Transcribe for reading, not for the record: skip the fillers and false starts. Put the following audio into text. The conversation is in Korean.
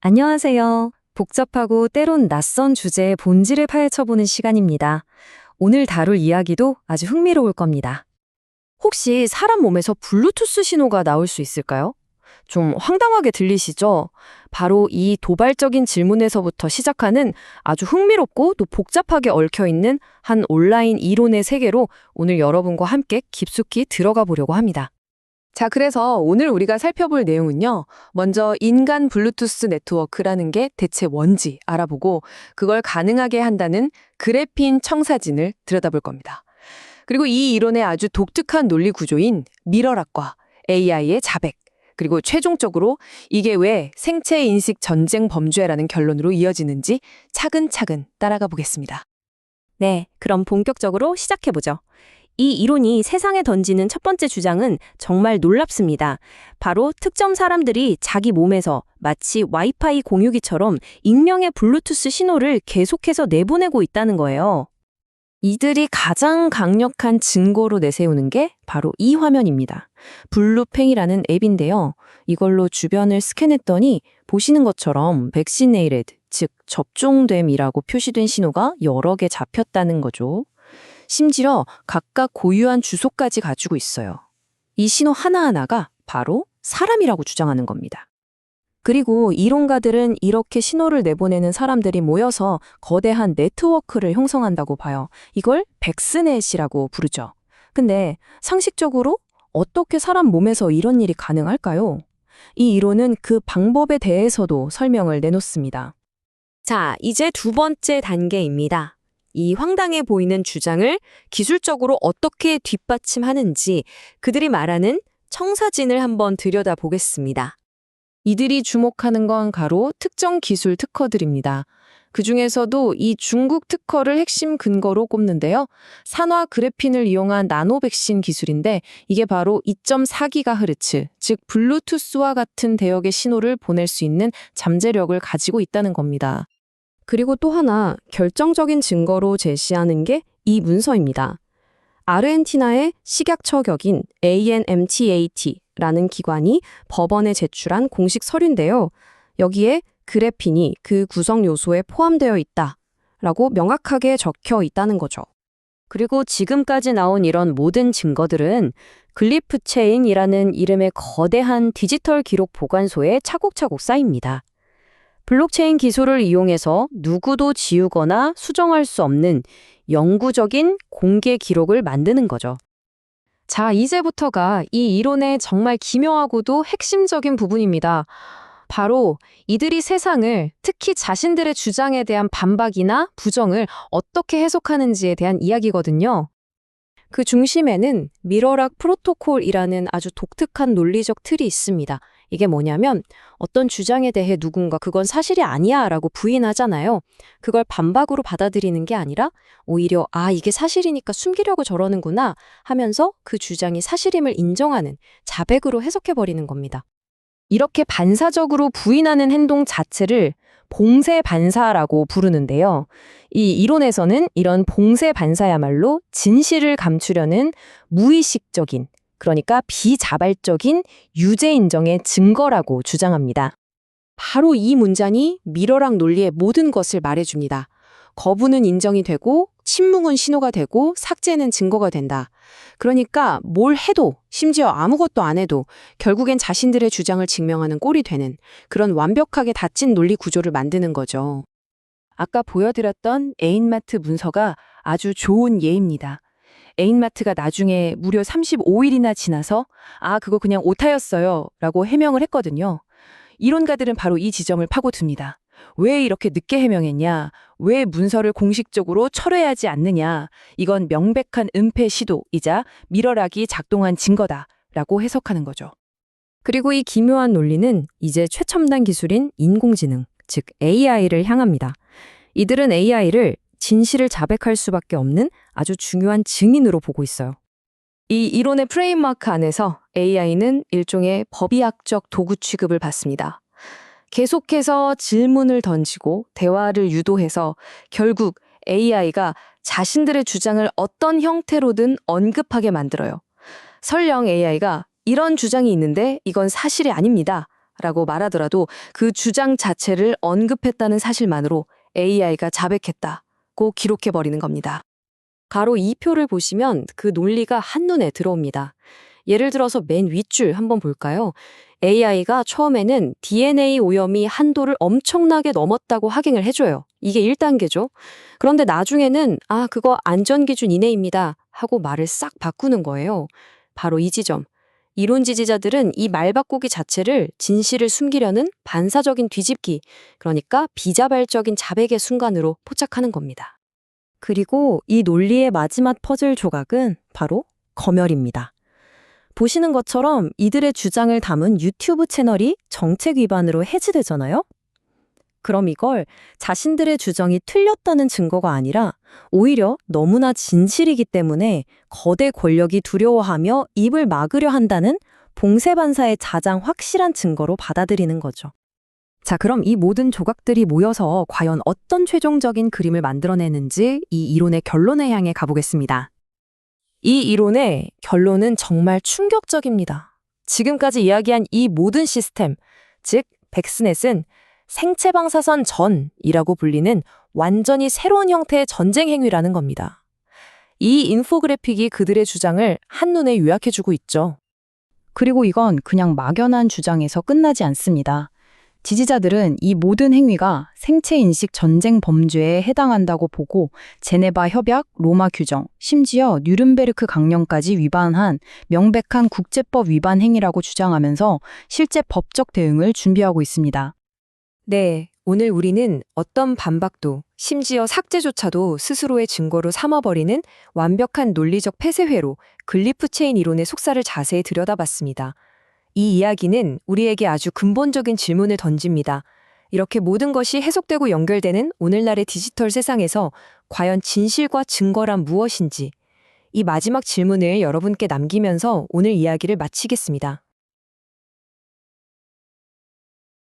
안녕하세요. 복잡하고 때론 낯선 주제의 본질을 파헤쳐보는 시간입니다. 오늘 다룰 이야기도 아주 흥미로울 겁니다. 혹시 사람 몸에서 블루투스 신호가 나올 수 있을까요? 좀 황당하게 들리시죠? 바로 이 도발적인 질문에서부터 시작하는 아주 흥미롭고 또 복잡하게 얽혀있는 한 온라인 이론의 세계로 오늘 여러분과 함께 깊숙이 들어가 보려고 합니다. 자, 그래서 오늘 우리가 살펴볼 내용은요. 먼저 인간 블루투스 네트워크라는 게 대체 뭔지 알아보고 그걸 가능하게 한다는 그래핀 청사진을 들여다볼 겁니다. 그리고 이 이론의 아주 독특한 논리 구조인 미러락과 AI의 자백, 그리고 최종적으로 이게 왜 생체 인식 전쟁 범죄라는 결론으로 이어지는지 차근차근 따라가 보겠습니다. 네, 그럼 본격적으로 시작해보죠. 이 이론이 세상에 던지는 첫 번째 주장은 정말 놀랍습니다. 바로 특정 사람들이 자기 몸에서 마치 와이파이 공유기처럼 익명의 블루투스 신호를 계속해서 내보내고 있다는 거예요. 이들이 가장 강력한 증거로 내세우는 게 바로 이 화면입니다. 블루팽이라는 앱인데요. 이걸로 주변을 스캔했더니 보시는 것처럼 백신네이레드, 즉 접종됨이라고 표시된 신호가 여러 개 잡혔다는 거죠. 심지어 각각 고유한 주소까지 가지고 있어요. 이 신호 하나하나가 바로 사람이라고 주장하는 겁니다. 그리고 이론가들은 이렇게 신호를 내보내는 사람들이 모여서 거대한 네트워크를 형성한다고 봐요. 이걸 백스넷이라고 부르죠. 근데 상식적으로 어떻게 사람 몸에서 이런 일이 가능할까요? 이 이론은 그 방법에 대해서도 설명을 내놓습니다. 자, 이제 두 번째 단계입니다. 이 황당해 보이는 주장을 기술적으로 어떻게 뒷받침하는지 그들이 말하는 청사진을 한번 들여다보겠습니다. 이들이 주목하는 건 가로 특정 기술 특허들입니다. 그중에서도 이 중국 특허를 핵심 근거로 꼽는데요. 산화 그래핀을 이용한 나노 백신 기술인데 이게 바로 2.4GHz, 즉 블루투스와 같은 대역의 신호를 보낼 수 있는 잠재력을 가지고 있다는 겁니다. 그리고 또 하나 결정적인 증거로 제시하는 게 이 문서입니다. 아르헨티나의 식약처 격인 ANMTAT라는 기관이 법원에 제출한 공식 서류인데요. 여기에 그래핀이 그 구성 요소에 포함되어 있다라고 명확하게 적혀 있다는 거죠. 그리고 지금까지 나온 이런 모든 증거들은 글리프체인이라는 이름의 거대한 디지털 기록 보관소에 차곡차곡 쌓입니다. 블록체인 기술을 이용해서 누구도 지우거나 수정할 수 없는 영구적인 공개 기록을 만드는 거죠. 자, 이제부터가 이 이론의 정말 기묘하고도 핵심적인 부분입니다. 바로 이들이 세상을, 특히 자신들의 주장에 대한 반박이나 부정을 어떻게 해석하는지에 대한 이야기거든요. 그 중심에는 미러락 프로토콜이라는 아주 독특한 논리적 틀이 있습니다. 이게 뭐냐면 어떤 주장에 대해 누군가 그건 사실이 아니야 라고 부인하잖아요. 그걸 반박으로 받아들이는 게 아니라 오히려 이게 사실이니까 숨기려고 저러는구나 하면서 그 주장이 사실임을 인정하는 자백으로 해석해버리는 겁니다. 이렇게 반사적으로 부인하는 행동 자체를 봉쇄 반사라고 부르는데요. 이 이론에서는 이런 봉쇄 반사야말로 진실을 감추려는 무의식적인, 그러니까 비자발적인 유죄 인정의 증거라고 주장합니다. 바로 이 문장이 미러락 논리의 모든 것을 말해줍니다. 거부는 인정이 되고 침묵은 신호가 되고 삭제는 증거가 된다. 그러니까 뭘 해도 심지어 아무것도 안 해도 결국엔 자신들의 주장을 증명하는 꼴이 되는 그런 완벽하게 닫힌 논리 구조를 만드는 거죠. 아까 보여드렸던 에인마트 문서가 아주 좋은 예입니다. 에인마트가 나중에 무려 35일이나 지나서 그거 그냥 오타였어요 라고 해명을 했거든요. 이론가들은 바로 이 지점을 파고듭니다. 왜 이렇게 늦게 해명했냐? 왜 문서를 공식적으로 철회하지 않느냐? 이건 명백한 은폐 시도이자 미러락이 작동한 증거다라고 해석하는 거죠. 그리고 이 기묘한 논리는 이제 최첨단 기술인 인공지능, 즉 AI를 향합니다. 이들은 AI를 진실을 자백할 수밖에 없는 아주 중요한 증인으로 보고 있어요. 이 이론의 프레임워크 안에서 AI는 일종의 법의학적 도구 취급을 받습니다. 계속해서 질문을 던지고 대화를 유도해서 결국 AI가 자신들의 주장을 어떤 형태로든 언급하게 만들어요. 설령 AI가 이런 주장이 있는데 이건 사실이 아닙니다 라고 말하더라도 그 주장 자체를 언급했다는 사실만으로 AI가 자백했다고 기록해버리는 겁니다. 가로 2표를 보시면 그 논리가 한눈에 들어옵니다. 예를 들어서 맨 윗줄 한번 볼까요? AI가 처음에는 DNA 오염이 한도를 엄청나게 넘었다고 확인을 해줘요. 이게 1단계죠. 그런데 나중에는 그거 안전기준 이내입니다 하고 말을 싹 바꾸는 거예요. 바로 이 지점. 이론 지지자들은 이 말 바꾸기 자체를 진실을 숨기려는 반사적인 뒤집기, 그러니까 비자발적인 자백의 순간으로 포착하는 겁니다. 그리고 이 논리의 마지막 퍼즐 조각은 바로 검열입니다. 보시는 것처럼 이들의 주장을 담은 유튜브 채널이 정책 위반으로 해지되잖아요? 그럼 이걸 자신들의 주장이 틀렸다는 증거가 아니라 오히려 너무나 진실이기 때문에 거대 권력이 두려워하며 입을 막으려 한다는 봉쇄반사의 가장 확실한 증거로 받아들이는 거죠. 자, 그럼 이 모든 조각들이 모여서 과연 어떤 최종적인 그림을 만들어내는지 이 이론의 결론을 향해 가보겠습니다. 이 이론의 결론은 정말 충격적입니다. 지금까지 이야기한 이 모든 시스템, 즉 백스넷은 생체 방사선 전이라고 불리는 완전히 새로운 형태의 전쟁 행위라는 겁니다. 이 인포그래픽이 그들의 주장을 한눈에 요약해주고 있죠. 그리고 이건 그냥 막연한 주장에서 끝나지 않습니다. 지지자들은 이 모든 행위가 생체인식 전쟁 범죄에 해당한다고 보고 제네바 협약, 로마 규정, 심지어 뉴른베르크 강령까지 위반한 명백한 국제법 위반 행위라고 주장하면서 실제 법적 대응을 준비하고 있습니다. 네, 오늘 우리는 어떤 반박도, 심지어 삭제조차도 스스로의 증거로 삼아버리는 완벽한 논리적 폐쇄회로 글리프 체인 이론의 속살을 자세히 들여다봤습니다. 이 이야기는 우리에게 아주 근본적인 질문을 던집니다. 이렇게 모든 것이 해석되고 연결되는 오늘날의 디지털 세상에서 과연 진실과 증거란 무엇인지, 이 마지막 질문을 여러분께 남기면서 오늘 이야기를 마치겠습니다.